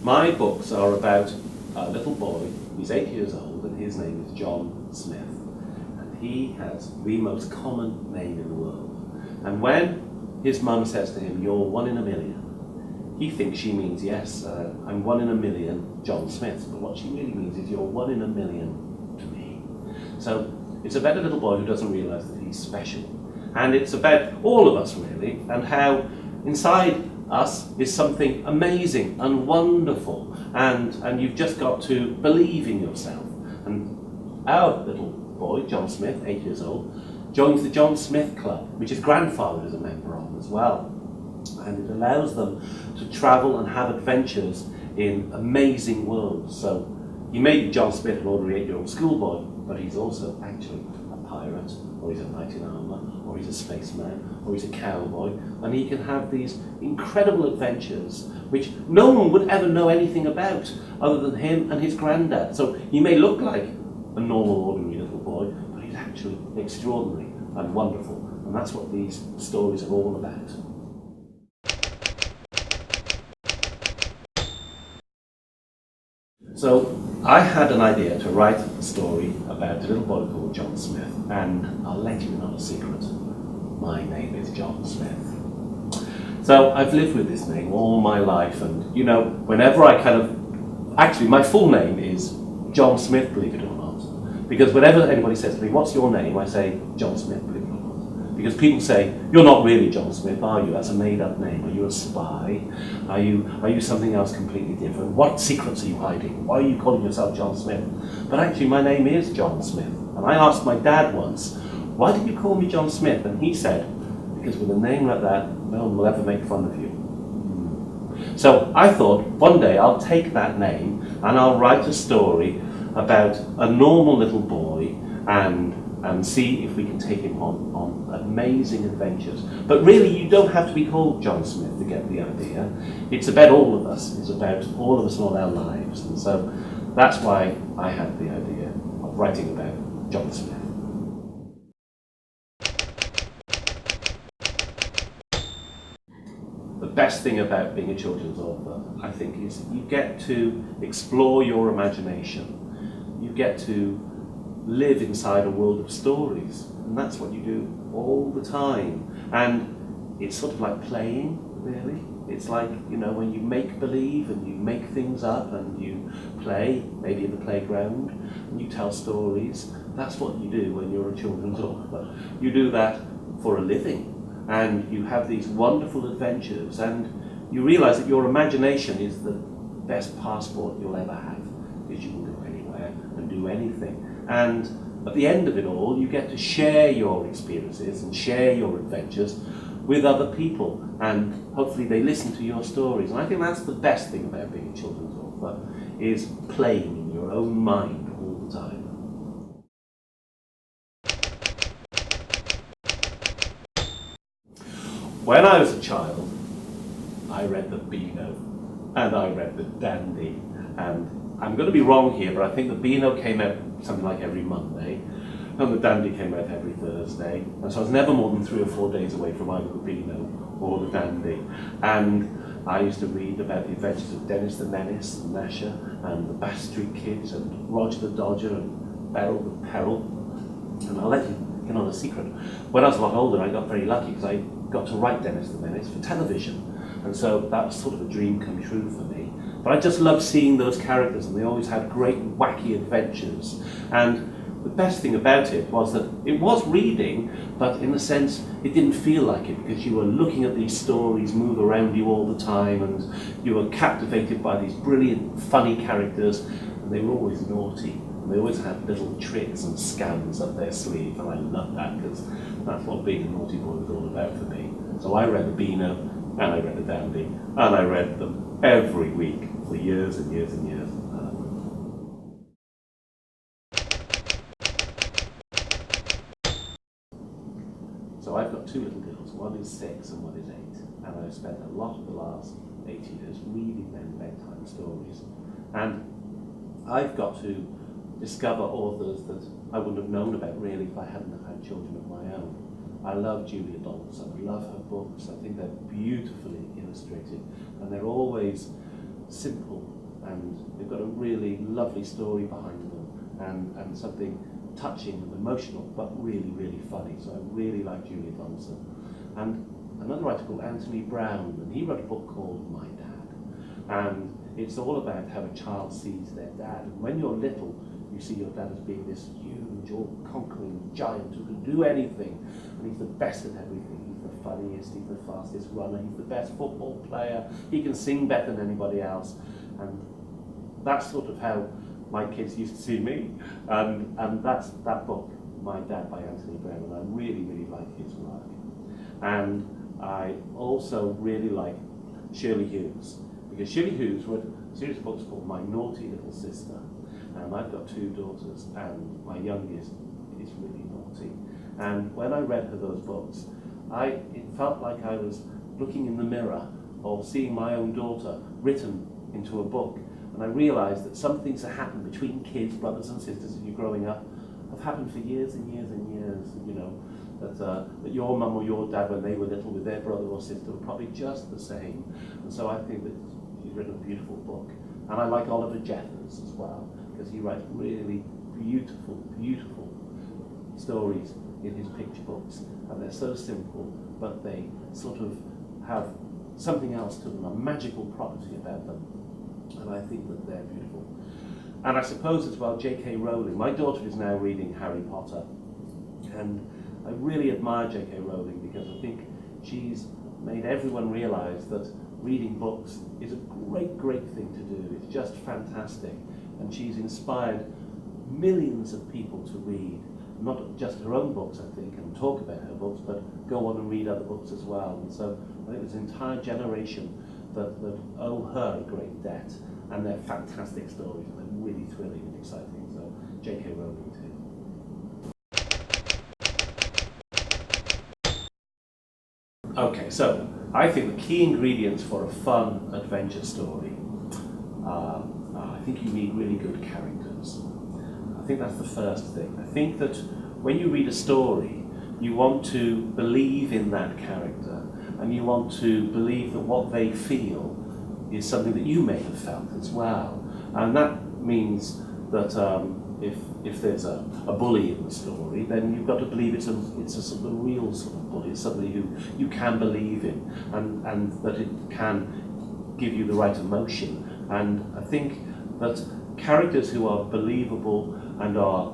My books are about a little boy. He's 8 years old and his name is John Smith. And he has the most common name in the world. And when his mum says to him, "You're one in a million," he thinks she means, yes, I'm one in a million John Smiths. But what she really means is, you're one in a million to me. So it's about a little boy who doesn't realise that he's special. And it's about all of us, really, and how inside us is something amazing and wonderful, and you've just got to believe in yourself. And our little boy, John Smith, 8 years old, joins the John Smith Club, which his grandfather is a member of as well. And it allows them to travel and have adventures in amazing worlds. So he may be John Smith, an ordinary 8-year-old schoolboy, but he's also actually a pirate, or he's a knight in armour, or he's a spaceman, or he's a cowboy, and he can have these incredible adventures which no one would ever know anything about other than him and his granddad. So he may look like a normal, ordinary little boy, but he's actually extraordinary and wonderful, and that's what these stories are all about. So I had an idea to write a story about a little boy called John Smith, and I'll let you in on a secret. My name is John Smith. So I've lived with this name all my life, and you know, whenever I actually my full name is John Smith, believe it or not, because whenever anybody says to me, "What's your name?" I say John Smith, believe it or not. Because people say, "You're not really John Smith, are you? That's a made-up name. Are you a spy? Are you something else completely different? What secrets are you hiding? Why are you calling yourself John Smith?" But actually, my name is John Smith. And I asked my dad once, "Why did you call me John Smith?" And he said, "Because with a name like that, no one will ever make fun of you." So I thought, one day I'll take that name and I'll write a story about a normal little boy and see if we can take him on amazing adventures. But really, you don't have to be called John Smith to get the idea. It's about all of us. It's about all of us and all our lives. And so that's why I had the idea of writing about John Smith. The best thing about being a children's author, I think, is you get to explore your imagination. You get to live inside a world of stories, and that's what you do all the time. And it's sort of like playing, really. It's like, you know, when you make believe and you make things up and you play, maybe in the playground, and you tell stories. That's what you do when you're a children's author. You do that for a living, and you have these wonderful adventures, and you realize that your imagination is the best passport you'll ever have, because you can go anywhere and do anything. And at the end of it all, you get to share your experiences and share your adventures with other people, and hopefully they listen to your stories. And I think that's the best thing about being a children's author, is playing in your own mind all the time. When I was a child, I read the Beano and I read the Dendy, and I'm going to be wrong here, but I think the Beano came out something like every Monday, and the Dendy came out every Thursday, and so I was never more than 3 or 4 days away from either the Beano or the Dendy. And I used to read about the adventures of Dennis the Menace, and Nasher, and the Bass Street Kids, and Roger the Dodger, and Beryl the Peril. And I'll let you in on a secret. When I was a lot older, I got very lucky because I got to write Dennis the Menace for television, and so that was sort of a dream come true for me. But I just loved seeing those characters, and they always had great wacky adventures. And the best thing about it was that it was reading, but in a sense it didn't feel like it, because you were looking at these stories move around you all the time, and you were captivated by these brilliant, funny characters, and they were always naughty. And they always had little tricks and scams up their sleeve, and I loved that, because that's what being a naughty boy was all about for me. So I read the Beano, and I read the Dendy, and I read them every week for years and years and years. So I've got 2 little girls, one is 6 and one is 8, and I've spent a lot of the last 8 years reading them bedtime stories. And I've got to discover authors that I wouldn't have known about really if I hadn't have had children of my own. I love Julia Donaldson, I love her books, I think they're beautifully illustrated, and they're always simple, and they've got a really lovely story behind them, and something touching and emotional, but really, really funny. So I really like Julia Thompson. And another writer called Anthony Brown, and he wrote a book called My Dad. And it's all about how a child sees their dad. And when you're little, you see your dad as being this huge, all-conquering giant who can do anything. And he's the best at everything. He's the funniest, he's the fastest runner, he's the best football player. He can sing better than anybody else. And that's sort of how my kids used to see me. And that's that book, My Dad by Anthony Brown. And I really, really like his work. And I also really like Shirley Hughes, because Shirley Hughes wrote a series of books called My Naughty Little Sister. And I've got 2 daughters, and my youngest is really naughty. And when I read her those books, it felt like I was looking in the mirror or seeing my own daughter written into a book. And I realized that some things that happen between kids, brothers and sisters, as you're growing up, have happened for years and years and years. You know, that your mum or your dad, when they were little with their brother or sister, were probably just the same. And so I think that she's written a beautiful book. And I like Oliver Jeffers as well, because he writes really beautiful, beautiful stories in his picture books. And they're so simple, but they sort of have something else to them, a magical property about them. And I think that they're beautiful. And I suppose as well, J.K. Rowling. My daughter is now reading Harry Potter. And I really admire J.K. Rowling, because I think she's made everyone realize that reading books is a great, great thing to do. It's just fantastic. And she's inspired millions of people to read, not just her own books, I think, and talk about her books, but go on and read other books as well. And so I think there's an entire generation that owe her a great debt, and they're fantastic stories, and they're really thrilling and exciting. So J.K. Rowling too. Okay, so I think the key ingredients for a fun adventure story I think you need really good characters. I think that's the first thing. I think that when you read a story, you want to believe in that character, and you want to believe that what they feel is something that you may have felt as well. And that means that if there's a bully in the story, then you've got to believe it's a sort of real sort of bully. It's somebody who you can believe in, and that it can give you the right emotion. And I think that characters who are believable and are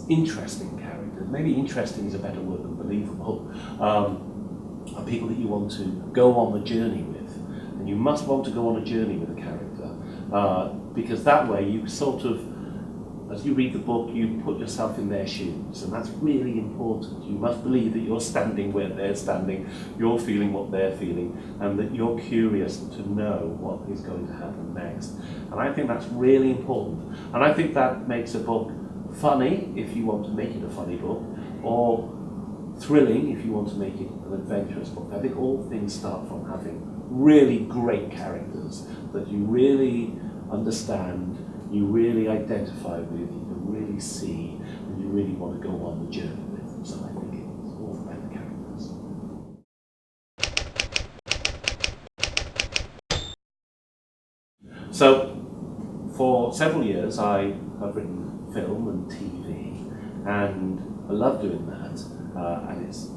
interesting characters, maybe interesting is a better word than believable, are people that you want to go on the journey with. And you must want to go on a journey with a character, because that way you sort of, as you read the book, you put yourself in their shoes, and that's really important. You must believe that you're standing where they're standing, you're feeling what they're feeling, and that you're curious to know what is going to happen next. And I think that's really important. And I think that makes a book funny, if you want to make it a funny book, or thrilling, if you want to make it an adventurous book. I think all things start from having really great characters that you really understand, you really identify with, you can really see, and you really want to go on the journey with them. So I think it's all about the characters. So for several years I have written film and TV, and I love doing that, and it's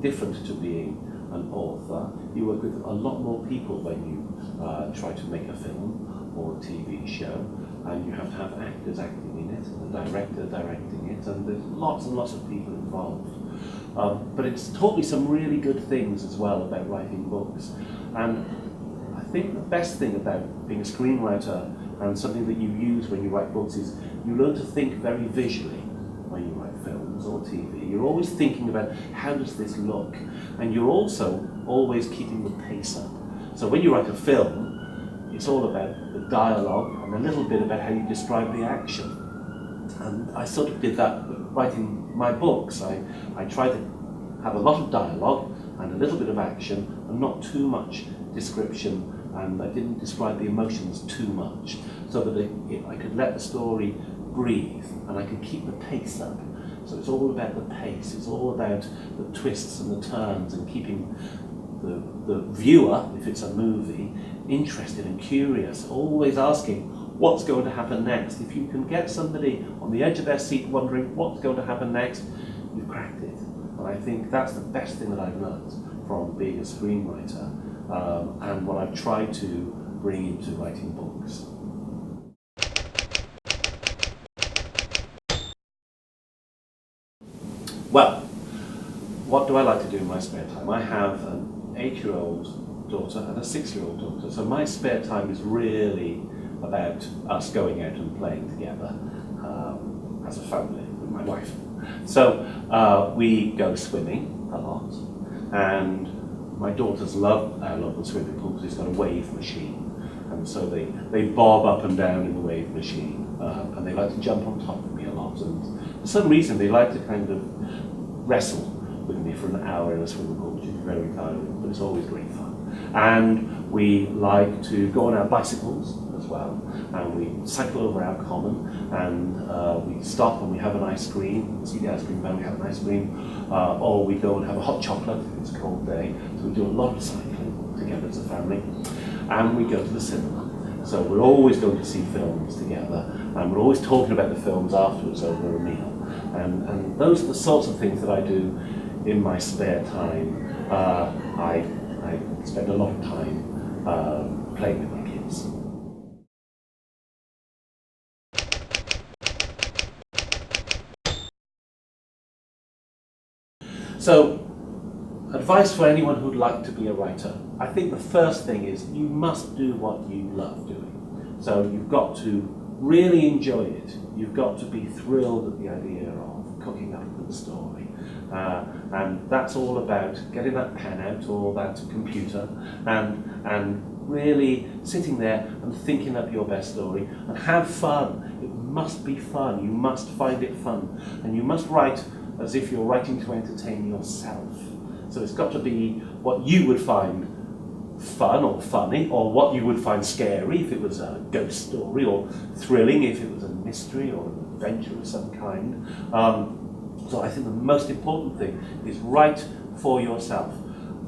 different to being an author. You work with a lot more people when you try to make a film or a TV show, and you have to have actors acting in it, and a director directing it, and there's lots and lots of people involved. But it's taught me some really good things as well about writing books. And I think the best thing about being a screenwriter, and something that you use when you write books, is you learn to think very visually when you write films or TV. You're always thinking about, how does this look? And you're also always keeping the pace up. So when you write a film, it's all about the dialogue and a little bit about how you describe the action. And I sort of did that writing my books. I tried to have a lot of dialogue and a little bit of action, and not too much description, and I didn't describe the emotions too much, so that I could let the story breathe and I could keep the pace up. So it's all about the pace, it's all about the twists and the turns, and keeping the viewer, if it's a movie, interested and curious, always asking what's going to happen next. If you can get somebody on the edge of their seat wondering what's going to happen next, you've cracked it. And I think that's the best thing that I've learned from being a screenwriter, and what I've tried to bring into writing books. Well, what do I like to do in my spare time? I have an 8-year-old daughter and a 6-year-old daughter, so my spare time is really about us going out and playing together as a family with my wife. So we go swimming a lot, and my daughters love the swimming pool because it's got a wave machine, and so they bob up and down in the wave machine, and they like to jump on top of me a lot, and for some reason they like to kind of wrestle with me for an hour in a swimming pool, which is very tiring, but it's always great fun. And we like to go on our bicycles as well, and we cycle over our common, and we stop and we have an ice cream, see the ice cream van, we have an ice cream, or we go and have a hot chocolate if it's a cold day. So we do a lot of cycling together as a family, and we go to the cinema. So we're always going to see films together, and we're always talking about the films afterwards over a meal. And those are the sorts of things that I do in my spare time. I spend a lot of time playing with my kids. So, advice for anyone who'd like to be a writer. I think the first thing is you must do what you love doing. So you've got to really enjoy it. You've got to be thrilled at the idea of cooking up a good story. And that's all about getting that pen out or that computer and really sitting there and thinking up your best story, and have fun. It must be fun. You must find it fun. And you must write as if you're writing to entertain yourself. So it's got to be what you would find fun or funny, or what you would find scary if it was a ghost story, or thrilling if it was a mystery or an adventure of some kind. So I think the most important thing is write for yourself.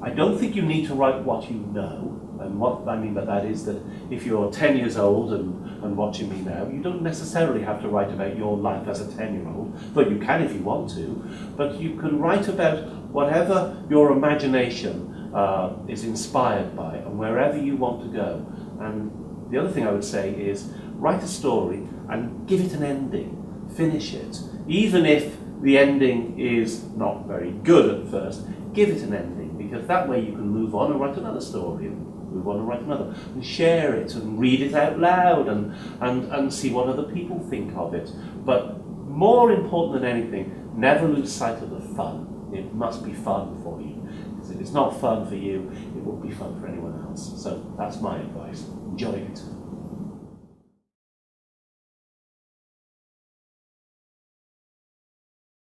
I don't think you need to write what you know, and what I mean by that is that if you're 10 years old and watching me now, you don't necessarily have to write about your life as a 10-year-old, but you can if you want to, but you can write about whatever your imagination is inspired by, and wherever you want to go. And the other thing I would say is write a story and give it an ending, finish it. Even if the ending is not very good at first, give it an ending, because that way you can move on and write another story, and move on and write another, and share it and read it out loud and see what other people think of it. But more important than anything, never lose sight of the fun. It must be fun for you. If it's not fun for you, it won't be fun for anyone else. So that's my advice. Enjoy it.